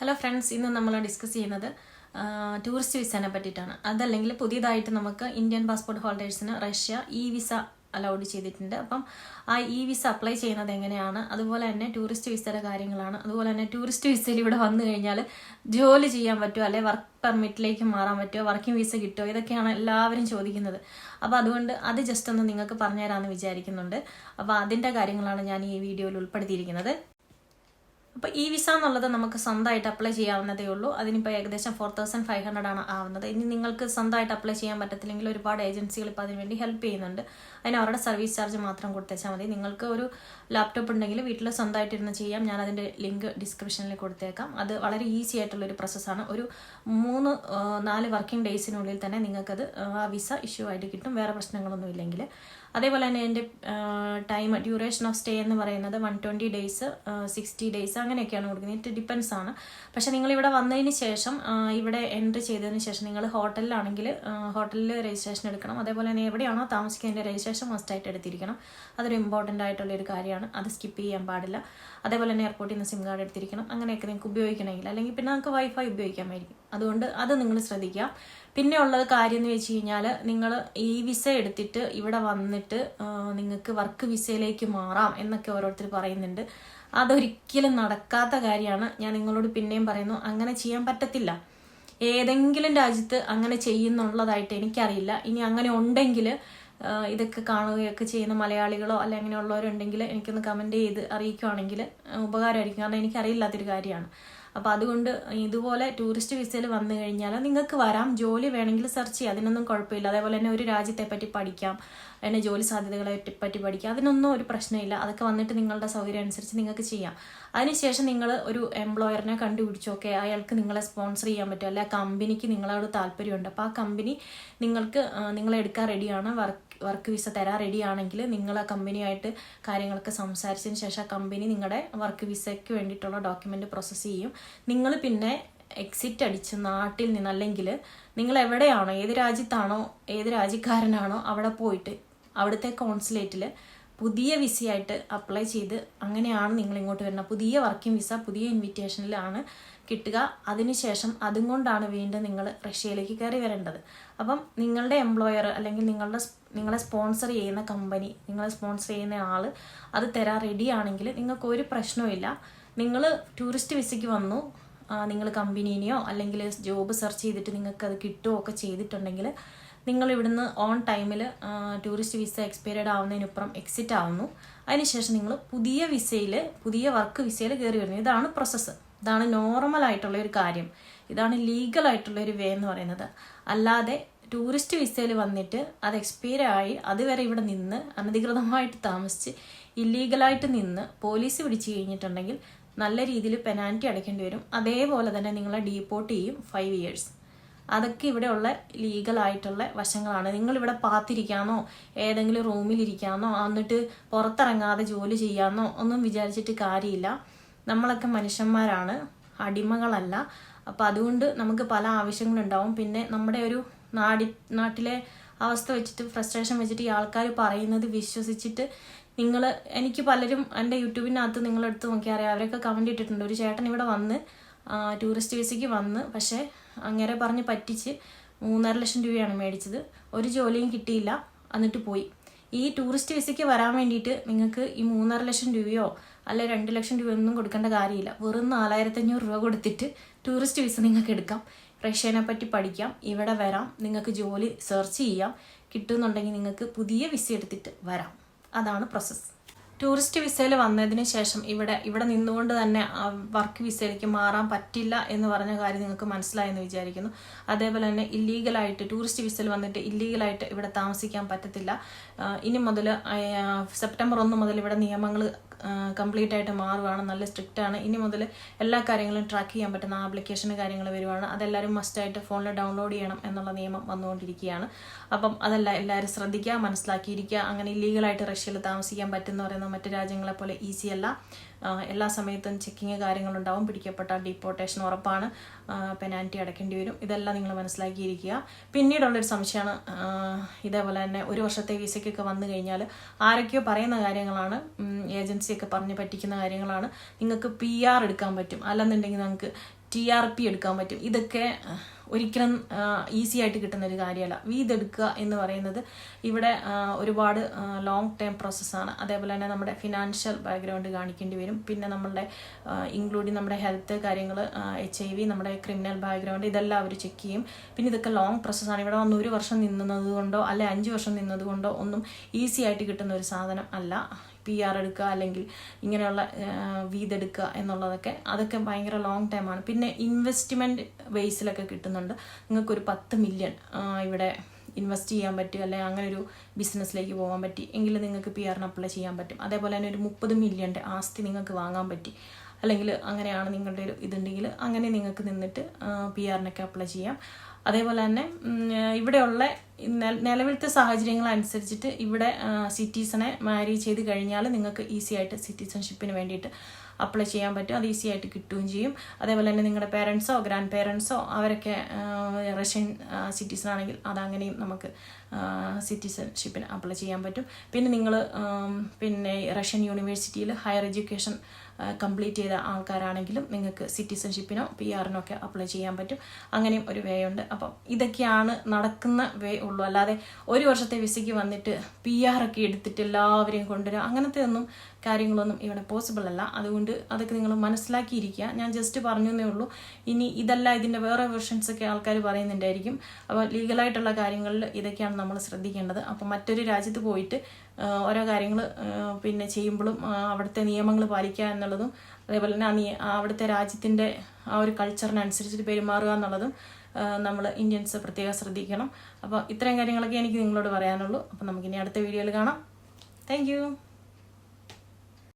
Hello friends, ഇന്ന് നമ്മൾ discuss ചെയ്യുന്നത് ടൂറിസ്റ്റ് വിസനെ പറ്റിയിട്ടാണ്. അതല്ലെങ്കിൽ പുതിയതായിട്ട് നമുക്ക് ഇന്ത്യൻ പാസ്പോർട്ട് ഹോൾഡേഴ്സിന് റഷ്യ വിസ അലൗഡ് ചെയ്തിട്ടുണ്ട്. അപ്പം ആ വിസ അപ്ലൈ ചെയ്യുന്നത് എങ്ങനെയാണ്, അതുപോലെ തന്നെ ടൂറിസ്റ്റ് വിസയുടെ കാര്യങ്ങളാണ്. അതുപോലെ തന്നെ ടൂറിസ്റ്റ് വിസയിൽ ഇവിടെ വന്നു കഴിഞ്ഞാൽ ജോലി ചെയ്യാൻ പറ്റുമോ, അല്ലെങ്കിൽ വർക്ക് പെർമിറ്റിലേക്ക് മാറാൻ പറ്റുമോ, വർക്കിംഗ് വിസ കിട്ടുമോ, ഇതൊക്കെയാണ് എല്ലാവരും ചോദിക്കുന്നത്. അപ്പോൾ അതുകൊണ്ട് അത് ജസ്റ്റ് ഒന്ന് നിങ്ങൾക്ക് പറഞ്ഞുതരാമെന്ന് വിചാരിക്കുന്നുണ്ട്. അപ്പോൾ അതിൻ്റെ കാര്യങ്ങളാണ് ഞാൻ ഈ വീഡിയോയിൽ ഉൾപ്പെടുത്തിയിരിക്കുന്നത്. അപ്പോൾ വിസ എന്നുള്ളത് നമുക്ക് സ്വന്തമായിട്ട് അപ്ലൈ ചെയ്യാവുന്നതേ ഉള്ളൂ. അതിനിപ്പോൾ ഏകദേശം 4500 ആണ് ആവുന്നത്. ഇനി നിങ്ങൾക്ക് സ്വന്തമായിട്ട് അപ്ലൈ ചെയ്യാൻ പറ്റത്തില്ലെങ്കിൽ ഒരുപാട് ഏജൻസികൾ ഇപ്പോൾ അതിനുവേണ്ടി ഹെൽപ്പ് ചെയ്യുന്നുണ്ട്. അതിന് അവരുടെ സർവീസ് ചാർജ് മാത്രം കൊടുത്തേച്ചാൽ മതി. നിങ്ങൾക്ക് ഒരു ലാപ്ടോപ്പ് ഉണ്ടെങ്കിൽ വീട്ടിൽ സ്വന്തമായിട്ടിരുന്ന് ചെയ്യാം. ഞാൻ അതിൻ്റെ ലിങ്ക് ഡിസ്ക്രിപ്ഷനിൽ കൊടുത്തേക്കാം. അത് വളരെ ഈസി ആയിട്ടുള്ളൊരു പ്രോസസ്സാണ്. ഒരു 3-4 വർക്കിംഗ് ഡേയ്സിനുള്ളിൽ തന്നെ നിങ്ങൾക്കത് ആ വിസ ഇഷ്യൂ ആയിട്ട് കിട്ടും, വേറെ പ്രശ്നങ്ങളൊന്നും ഇല്ലെങ്കിൽ. അതേപോലെ തന്നെ എൻ്റെ ഡ്യൂറേഷൻ ഓഫ് സ്റ്റേ എന്ന് പറയുന്നത് 120 ഡേയ്സ്, 60 ഡേയ്സ് അങ്ങനെയൊക്കെയാണ് കൊടുക്കുന്നത്. ഇറ്റ് ഡിപ്പെൻസ് ആണ്. പക്ഷെ നിങ്ങൾ ഇവിടെ വന്നതിന് ശേഷം, ഇവിടെ എൻട്രി ചെയ്തതിന് ശേഷം നിങ്ങൾ ഹോട്ടലിലാണെങ്കിൽ ഹോട്ടലിൽ രജിസ്ട്രേഷൻ എടുക്കണം. അതേപോലെ തന്നെ എവിടെയാണോ താമസിക്കുന്നതിൻ്റെ രജിസ്ട്രേഷൻ മസ്റ്റായിട്ട് എടുത്തിരിക്കണം. അതൊരു ഇമ്പോർട്ടൻ്റ് ആയിട്ടുള്ളൊരു കാര്യമാണ്. അത് സ്കിപ്പ് ചെയ്യാൻ പാടില്ല. അതേപോലെ തന്നെ എയർപോർട്ടിൽ നിന്ന് സിം കാർഡ് എടുത്തിരിക്കണം. അങ്ങനെയൊക്കെ നിങ്ങൾക്ക് ഉപയോഗിക്കണമെങ്കിൽ, അല്ലെങ്കിൽ പിന്നെ നിങ്ങൾക്ക് വൈഫൈ ഉപയോഗിക്കാമായിരിക്കും. അതുകൊണ്ട് അത് നിങ്ങൾ ശ്രദ്ധിക്കുക. പിന്നെ ഉള്ളത് കാര്യം എന്ന് വെച്ച് കഴിഞ്ഞാൽ, നിങ്ങൾ വിസ എടുത്തിട്ട് ഇവിടെ വന്നിട്ട് നിങ്ങൾക്ക് വർക്ക് വിസയിലേക്ക് മാറാം എന്നൊക്കെ ഓരോരുത്തർ പറയുന്നുണ്ട്. അതൊരിക്കലും നടക്കാത്ത കാര്യമാണ്. ഞാൻ നിങ്ങളോട് പിന്നെയും പറയുന്നു, അങ്ങനെ ചെയ്യാൻ പറ്റത്തില്ല. ഏതെങ്കിലും രാജ്യത്ത് അങ്ങനെ ചെയ്യുന്നുള്ളതായിട്ട് എനിക്കറിയില്ല. ഇനി അങ്ങനെ ഉണ്ടെങ്കിൽ ഇതൊക്കെ കാണുകയൊക്കെ ചെയ്യുന്ന മലയാളികളോ അല്ലെ അങ്ങനെയുള്ളവരുണ്ടെങ്കിൽ എനിക്കൊന്ന് കമൻറ്റ് ചെയ്ത് അറിയിക്കുകയാണെങ്കിൽ ഉപകാരമായിരിക്കും. കാരണം എനിക്കറിയില്ലാത്തൊരു കാര്യമാണ്. അപ്പോൾ അതുകൊണ്ട് ഇതുപോലെ ടൂറിസ്റ്റ് വിസയിൽ വന്നു കഴിഞ്ഞാൽ നിങ്ങൾക്ക് വരാം, ജോലി വേണമെങ്കിൽ സെർച്ച് ചെയ്യാം, അതിനൊന്നും കുഴപ്പമില്ല. അതേപോലെ തന്നെ ഒരു രാജ്യത്തെ പറ്റി പഠിക്കാം, അതിൻ്റെ ജോലി സാധ്യതകളെ പറ്റി പഠിക്കാം, അതിനൊന്നും ഒരു പ്രശ്നമില്ല. അതൊക്കെ വന്നിട്ട് നിങ്ങളുടെ സൗകര്യം അനുസരിച്ച് നിങ്ങൾക്ക് ചെയ്യാം. അതിനുശേഷം നിങ്ങൾ ഒരു എംപ്ലോയറിനെ കണ്ടുപിടിച്ചോക്കെ അയാൾക്ക് നിങ്ങളെ സ്പോൺസർ ചെയ്യാൻ പറ്റും, അല്ലെ ആ കമ്പനിക്ക് നിങ്ങളോട് താല്പര്യമുണ്ട്. അപ്പോൾ ആ കമ്പനി നിങ്ങളെ എടുക്കാൻ റെഡിയാണ്, വർക്ക് വിസ തരാൻ റെഡിയാണെങ്കിൽ നിങ്ങൾ ആ കമ്പനിയായിട്ട് കാര്യങ്ങളൊക്കെ സംസാരിച്ചതിന് ശേഷം ആ കമ്പനി നിങ്ങളുടെ വർക്ക് വിസയ്ക്ക് വേണ്ടിയിട്ടുള്ള ഡോക്യുമെൻ്റ് പ്രോസസ്സ് ചെയ്യും. നിങ്ങൾ പിന്നെ എക്സിറ്റ് അടിച്ച് നാട്ടിൽ നിന്ന്, അല്ലെങ്കിൽ നിങ്ങൾ എവിടെയാണോ, ഏത് രാജ്യത്താണോ, ഏത് രാജ്യക്കാരനാണോ അവിടെ പോയിട്ട് അവിടുത്തെ കോൺസുലേറ്റിൽ പുതിയ വിസയായിട്ട് അപ്ലൈ ചെയ്ത് അങ്ങനെയാണ് നിങ്ങൾ ഇങ്ങോട്ട് വരുന്നത്. പുതിയ വർക്കിംഗ് വിസ പുതിയ ഇൻവിറ്റേഷനിലാണ് കിട്ടുക. അതിനുശേഷം അതും കൊണ്ടാണ് വീണ്ടും നിങ്ങൾ റഷ്യയിലേക്ക് കയറി വരേണ്ടത്. അപ്പം നിങ്ങളുടെ എംപ്ലോയർ അല്ലെങ്കിൽ നിങ്ങളെ സ്പോൺസർ ചെയ്യുന്ന കമ്പനി, നിങ്ങളെ സ്പോൺസർ ചെയ്യുന്ന ആൾ അത് തരാൻ റെഡിയാണെങ്കിൽ നിങ്ങൾക്ക് ഒരു പ്രശ്നവുമില്ല. നിങ്ങൾ ടൂറിസ്റ്റ് വിസയ്ക്ക് വന്നു, നിങ്ങൾ കമ്പനീനെയോ അല്ലെങ്കിൽ ജോബ് സെർച്ച് ചെയ്തിട്ട് നിങ്ങൾക്ക് അത് കിട്ടുകയോ ഒക്കെ ചെയ്തിട്ടുണ്ടെങ്കിൽ നിങ്ങൾ ഇവിടുന്ന് ഓൺ ടൈമിൽ ടൂറിസ്റ്റ് വിസ എക്സ്പയർഡ് ആവുന്നതിനപ്പുറം എക്സിറ്റ് ആവുന്നു. അതിനുശേഷം നിങ്ങൾ പുതിയ വർക്ക് വിസയിൽ കയറി വരുന്നു. ഇതാണ് പ്രോസസ്സ്. ഇതാണ് നോർമൽ ആയിട്ടുള്ള ഒരു കാര്യം. ഇതാണ് ലീഗൽ ആയിട്ടുള്ള ഒരു വേ എന്ന് പറയുന്നത്. അല്ലാതെ ടൂറിസ്റ്റ് വിസയിൽ വന്നിട്ട് അത് എക്സ്പയർ ആയി അതുവരെ ഇവിടെ നിന്ന് അനധികൃതമായിട്ട് താമസിച്ച് ഇല്ലീഗലായിട്ട് നിന്ന് പോലീസ് പിടിച്ചു കഴിഞ്ഞിട്ടുണ്ടെങ്കിൽ നല്ല രീതിയിൽ പെനാൽറ്റി അടയ്ക്കേണ്ടി വരും. അതേപോലെ തന്നെ നിങ്ങളെ ഡീപ്പോർട്ട് ചെയ്യും 5 years. അതൊക്കെ ഇവിടെയുള്ള ലീഗലായിട്ടുള്ള വശങ്ങളാണ്. നിങ്ങളിവിടെ പാത്തിരിക്കാനോ ഏതെങ്കിലും റൂമിലിരിക്കാനോ എന്നിട്ട് പുറത്തിറങ്ങാതെ ജോലി ചെയ്യാനോ ഒന്നും വിചാരിച്ചിട്ട് കാര്യമില്ല. നമ്മളൊക്കെ മനുഷ്യന്മാരാണ്, അടിമകളല്ല. അപ്പോൾ അതുകൊണ്ട് നമുക്ക് പല ആവശ്യങ്ങളുണ്ടാവും. പിന്നെ നമ്മുടെ ഒരു നാട്ടിലെ അവസ്ഥ വെച്ചിട്ട്, ഫ്രസ്ട്രേഷൻ വെച്ചിട്ട് ഈ ആൾക്കാർ പറയുന്നത് വിശ്വസിച്ചിട്ട് എനിക്ക് പലരും എൻ്റെ യൂട്യൂബിനകത്ത് നിങ്ങളെടുത്ത് നോക്കിയാൽ അറിയാം, അവരൊക്കെ കമൻറ്റ് ഇട്ടിട്ടുണ്ട്. ഒരു ചേട്ടൻ ഇവിടെ വന്ന് ടൂറിസ്റ്റ് വിസയ്ക്ക് വന്ന്, പക്ഷേ അങ്ങനെ പറഞ്ഞ് പറ്റിച്ച് 3.5 ലക്ഷം രൂപയാണ് മേടിച്ചത്. ഒരു ജോലിയും കിട്ടിയില്ല, എന്നിട്ട് പോയി. ഈ ടൂറിസ്റ്റ് വിസയ്ക്ക് വരാൻ വേണ്ടിയിട്ട് നിങ്ങൾക്ക് ഈ 3.5 ലക്ഷം രൂപയോ അല്ലെ 2 ലക്ഷം രൂപ ഒന്നും കൊടുക്കേണ്ട കാര്യമില്ല. വെറും 4500 രൂപ കൊടുത്തിട്ട് ടൂറിസ്റ്റ് വിസ നിങ്ങൾക്ക് എടുക്കാം, റഷ്യനെ പറ്റി പഠിക്കാം, ഇവിടെ വരാം, നിങ്ങൾക്ക് ജോലി സെർച്ച് ചെയ്യാം, കിട്ടുന്നുണ്ടെങ്കിൽ നിങ്ങൾക്ക് പുതിയ വിസ എടുത്തിട്ട് വരാം. അതാണ് പ്രോസസ്സ്. ടൂറിസ്റ്റ് വിസയിൽ വന്നതിന് ശേഷം ഇവിടെ നിന്നുകൊണ്ട് തന്നെ വർക്ക് വിസയിലേക്ക് മാറാൻ പറ്റില്ല എന്ന് പറഞ്ഞ കാര്യം നിങ്ങൾക്ക് മനസ്സിലായെന്ന് വിചാരിക്കുന്നു. അതേപോലെ തന്നെ ഇല്ലീഗലായിട്ട് ടൂറിസ്റ്റ് വിസയിൽ വന്നിട്ട് ഇല്ലീഗലായിട്ട് ഇവിടെ താമസിക്കാൻ പറ്റത്തില്ല. ഇനി മുതൽ സെപ്റ്റംബർ 1 മുതൽ ഇവിടെ നിയമങ്ങൾ കംപ്ലീറ്റ് ആയിട്ട് മാറുകയാണ്, നല്ല സ്ട്രിക്റ്റ് ആണ്. ഇനി മുതൽ എല്ലാ കാര്യങ്ങളും ട്രാക്ക് ചെയ്യാൻ പറ്റുന്ന ആപ്ലിക്കേഷന് കാര്യങ്ങൾ വരുവാണ്. അതെല്ലാവരും മസ്റ്റായിട്ട് ഫോണിൽ ഡൗൺലോഡ് ചെയ്യണം എന്നുള്ള നിയമം വന്നുകൊണ്ടിരിക്കുകയാണ്. അപ്പം അതെല്ലാം എല്ലാവരും ശ്രദ്ധിക്കുക, മനസ്സിലാക്കിയിരിക്കുക. അങ്ങനെ ഇല്ലീഗലായിട്ട് റഷ്യയിൽ താമസിക്കാൻ പറ്റുന്ന പറയുന്ന മറ്റു രാജ്യങ്ങളെ പോലെ ഈസി അല്ല. എല്ലാ സമയത്തും ചെക്കിങ് കാര്യങ്ങളുണ്ടാവും. പിടിക്കപ്പെട്ടാൽ ഡീപ്പോർട്ടേഷൻ ഉറപ്പാണ്, പെനാൽറ്റി അടയ്ക്കേണ്ടി വരും. ഇതെല്ലാം നിങ്ങൾ മനസ്സിലാക്കിയിരിക്കുക. പിന്നീടുള്ളൊരു സംശയമാണ്, ഇതേപോലെ തന്നെ 1 വർഷത്തെ വിസയ്ക്കൊക്കെ വന്നു കഴിഞ്ഞാൽ ആരൊക്കെയോ പറയുന്ന കാര്യങ്ങളാണ്, ഏജൻസിയൊക്കെ പറഞ്ഞ് പറ്റിക്കുന്ന കാര്യങ്ങളാണ്. നിങ്ങൾക്ക് PR എടുക്കാൻ പറ്റും, അല്ലെന്നുണ്ടെങ്കിൽ നിങ്ങൾക്ക് TRP എടുക്കാൻ പറ്റും. ഇതൊക്കെ ഒരിക്കലും ഈസി ആയിട്ട് കിട്ടുന്ന ഒരു കാര്യമല്ല. ഇതെടുക്കുക എന്ന് പറയുന്നത് ഇവിടെ ഒരുപാട് ലോങ് ടേം പ്രോസസ്സാണ്. അതേപോലെ തന്നെ നമ്മുടെ ഫിനാൻഷ്യൽ ബാക്ക്ഗ്രൗണ്ട് കാണിക്കേണ്ടി വരും. പിന്നെ നമ്മളുടെ ഇൻക്ലൂഡിങ് നമ്മുടെ ഹെൽത്ത് കാര്യങ്ങൾ, HIV, നമ്മുടെ ക്രിമിനൽ ബാക്ക്ഗ്രൗണ്ട്, ഇതെല്ലാം അവർ ചെക്ക് ചെയ്യും. പിന്നെ ഇതൊക്കെ ലോങ് പ്രോസസ്സാണ്. ഇവിടെ വന്ന് 1 വർഷം നിന്നത് കൊണ്ടോ അല്ലെ 5 വർഷം നിന്നത് കൊണ്ടോ ഒന്നും ഈസി ആയിട്ട് കിട്ടുന്ന ഒരു സാധനം അല്ല. PR എടുക്കുക അല്ലെങ്കിൽ ഇങ്ങനെയുള്ള വീതെടുക്കുക എന്നുള്ളതൊക്കെ അതൊക്കെ ഭയങ്കര ലോങ് ടൈമാണ്. പിന്നെ ഇൻവെസ്റ്റ്മെൻറ്റ് ബേസിലൊക്കെ കിട്ടുന്നുണ്ട്. നിങ്ങൾക്കൊരു 10 മില്യൺ ഇവിടെ ഇൻവെസ്റ്റ് ചെയ്യാൻ പറ്റും, അല്ലെങ്കിൽ അങ്ങനെ ഒരു ബിസിനസ്സിലേക്ക് പോകാൻ പറ്റി എങ്കിൽ നിങ്ങൾക്ക് PRന് അപ്ലൈ ചെയ്യാൻ പറ്റും. അതേപോലെ തന്നെ ഒരു 30 മില്യൻ്റെ ആസ്തി നിങ്ങൾക്ക് വാങ്ങാൻ പറ്റി, അല്ലെങ്കിൽ അങ്ങനെയാണ് നിങ്ങളുടെ ഒരു ഇതുണ്ടെങ്കിൽ അങ്ങനെ നിങ്ങൾക്ക് നിന്നിട്ട് PRനൊക്കെ അപ്ലൈ ചെയ്യാം. അതേപോലെ തന്നെ ഇവിടെയുള്ള നിലവിലത്തെ സാഹചര്യങ്ങൾ അനുസരിച്ചിട്ട് ഇവിടെ സിറ്റിസനെ മാരി ചെയ്ത് കഴിഞ്ഞാൽ നിങ്ങൾക്ക് ഈസി ആയിട്ട് സിറ്റിസൺഷിപ്പിന് വേണ്ടിയിട്ട് അപ്ലൈ ചെയ്യാൻ പറ്റും. അത് ഈസി ആയിട്ട് കിട്ടുകയും ചെയ്യും. അതേപോലെ തന്നെ നിങ്ങളുടെ പേരൻസോ ഗ്രാൻഡ് പേരൻസോ അവരൊക്കെ റഷ്യൻ സിറ്റിസൺ ആണെങ്കിൽ അതങ്ങനെയും നമുക്ക് സിറ്റിസൺഷിപ്പിന് അപ്ലൈ ചെയ്യാൻ പറ്റും. പിന്നെ നിങ്ങൾ പിന്നെ റഷ്യൻ യൂണിവേഴ്സിറ്റിയിൽ ഹയർ എഡ്യൂക്കേഷൻ കംപ്ലീറ്റ് ചെയ്ത ആൾക്കാരാണെങ്കിലും നിങ്ങൾക്ക് സിറ്റിസൺഷിപ്പിനോ PRനോ ഒക്കെ അപ്ലൈ ചെയ്യാൻ പറ്റും. അങ്ങനെയും ഒരു വേ ഉണ്ട്. അപ്പം ഇതൊക്കെയാണ് നടക്കുന്ന വേ ഉള്ളൂ. അല്ലാതെ 1 വർഷത്തെ വിസയ്ക്ക് വന്നിട്ട് PR ഒക്കെ എടുത്തിട്ട് എല്ലാവരെയും കൊണ്ടുവരിക അങ്ങനത്തെ ഒന്നും കാര്യങ്ങളൊന്നും ഇവിടെ പോസിബിൾ അല്ല. അതുകൊണ്ട് അതൊക്കെ നിങ്ങൾ മനസ്സിലാക്കിയിരിക്കുക. ഞാൻ ജസ്റ്റ് പറഞ്ഞേ ഉള്ളൂ. ഇനി ഇതല്ല ഇതിൻ്റെ വേറെ വെർഷൻസ് ഒക്കെ ആൾക്കാർ പറയുന്നുണ്ടായിരിക്കും. അപ്പോൾ ലീഗലായിട്ടുള്ള കാര്യങ്ങളിൽ ഇതൊക്കെയാണ് നമ്മൾ ശ്രദ്ധിക്കേണ്ടത്. അപ്പോൾ മറ്റൊരു രാജ്യത്ത് പോയിട്ട് ഓരോ കാര്യങ്ങൾ പിന്നെ ചെയ്യുമ്പോഴും അവിടുത്തെ നിയമങ്ങൾ പാലിക്കുക എന്നുള്ളതും അതേപോലെ തന്നെ അവിടുത്തെ രാജ്യത്തിൻ്റെ ആ ഒരു കൾച്ചറിനനുസരിച്ചിട്ട് പെരുമാറുക എന്നുള്ളതും നമ്മൾ ഇന്ത്യൻസ് പ്രത്യേകം ശ്രദ്ധിക്കണം. അപ്പോൾ ഇത്രയും കാര്യങ്ങളൊക്കെ എനിക്ക് നിങ്ങളോട് പറയാനുള്ളൂ. അപ്പോൾ നമുക്കിനി അടുത്ത വീഡിയോയിൽ കാണാം. താങ്ക്